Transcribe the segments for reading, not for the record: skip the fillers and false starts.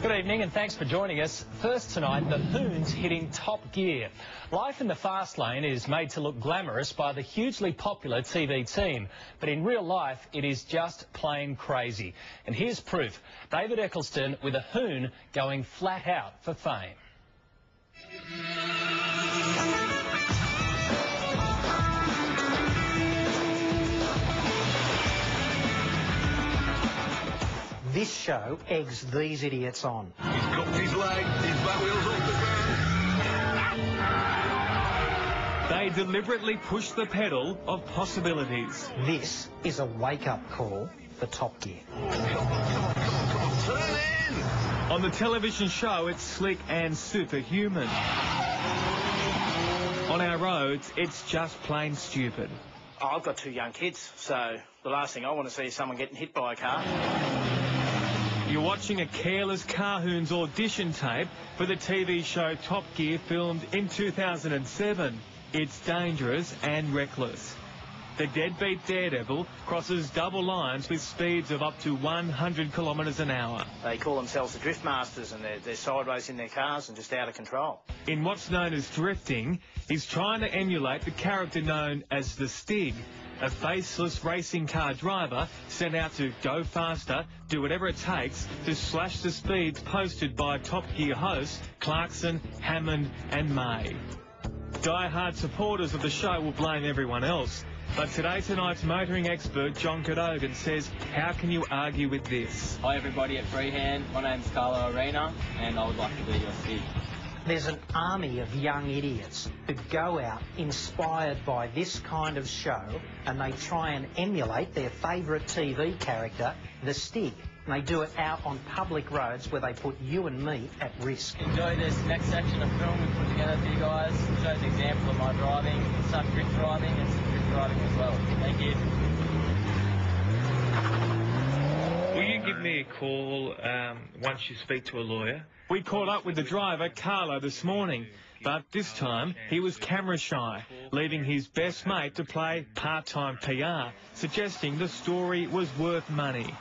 Good evening and thanks for joining us. First tonight, the Hoons hitting top gear. Life in the fast lane is made to look glamorous by the hugely popular TV team, but in real life it is just plain crazy. And here's proof. David Eccleston with a Hoon going flat out for fame. This show eggs these idiots on. He's dropped his leg, his back wheel's off the ground. They deliberately push the pedal of possibilities. This is a wake-up call for Top Gear. Come on, turn in! On the television show, it's slick and superhuman. On our roads, it's just plain stupid. Oh, I've got two young kids, so the last thing I want to see is someone getting hit by a car. You're watching a careless Carhoons audition tape for the TV show Top Gear, filmed in 2007. It's dangerous and reckless. The deadbeat daredevil crosses double lines with speeds of up to 100 kilometres an hour. They call themselves the drift masters, and they're sideways in their cars and just out of control. In what's known as drifting, he's trying to emulate the character known as the Stig, a faceless racing car driver sent out to go faster, do whatever it takes to slash the speeds posted by Top Gear hosts Clarkson, Hammond and May. Die-hard supporters of the show will blame everyone else. But Today Tonight's motoring expert John Cadogan says, how can you argue with this? Hi everybody at Freehand, my name's Carlo Arena and I would like to be your Stig. There's an army of young idiots who go out inspired by this kind of show and they try and emulate their favourite TV character, the Stig. And they do it out on public roads where they put you and me at risk. Enjoy this next section of film we put together for you guys. It shows an example of my driving, some drift driving and some drift driving as well. Thank you. Will you give me a call once you speak to a lawyer? We caught up with the driver, Carlo, this morning, but this time he was camera shy, leaving his best mate to play part-time PR, suggesting the story was worth money.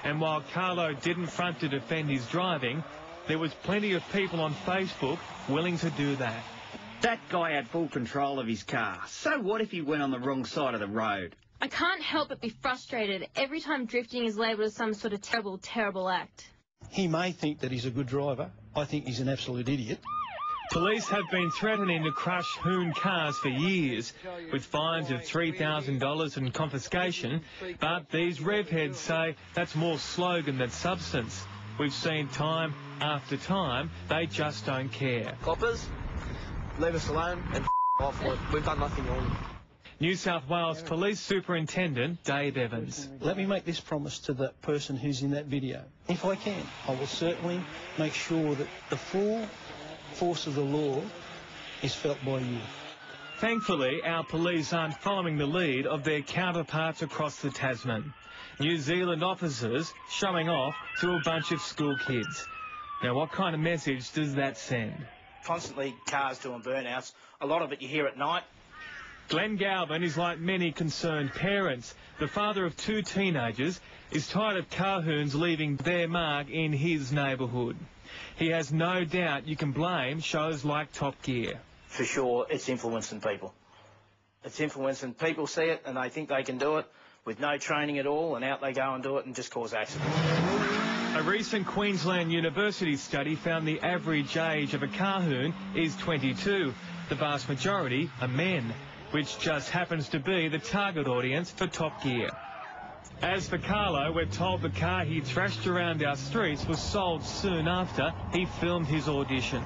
And while Carlo didn't front to defend his driving, there was plenty of people on Facebook willing to do that. That guy had full control of his car. So what if he went on the wrong side of the road? I can't help but be frustrated every time drifting is labelled as some sort of terrible, terrible act. He may think that he's a good driver. I think he's an absolute idiot. Police have been threatening to crush Hoon cars for years, with fines of $3,000 and confiscation, but these rev heads say that's more slogan than substance. We've seen time after time, they just don't care. Coppers, leave us alone and off. We've done nothing wrong. New South Wales Police Superintendent Dave Evans. Let me make this promise to the person who's in that video. If I can, I will certainly make sure that the full force of the law is felt by you. Thankfully, our police aren't following the lead of their counterparts across the Tasman. New Zealand officers showing off to a bunch of school kids. Now, what kind of message does that send? Constantly cars doing burnouts. A lot of it you hear at night. Glenn Galvin is like many concerned parents. The father of two teenagers is tired of Carhoons leaving their mark in his neighbourhood. He has no doubt you can blame shows like Top Gear. For sure, it's influencing people. It's influencing people, see it and they think they can do it with no training at all, and out they go and do it and just cause accidents. A recent Queensland University study found the average age of a Carhoon is 22. The vast majority are men, which just happens to be the target audience for Top Gear. As for Carlo, we're told the car he thrashed around our streets was sold soon after he filmed his audition.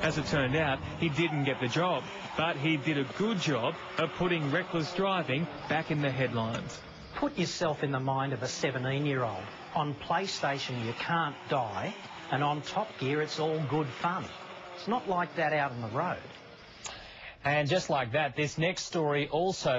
As it turned out, he didn't get the job, but he did a good job of putting reckless driving back in the headlines. Put yourself in the mind of a 17-year-old. On PlayStation you can't die, and on Top Gear it's all good fun. It's not like that out on the road. And just like that, this next story also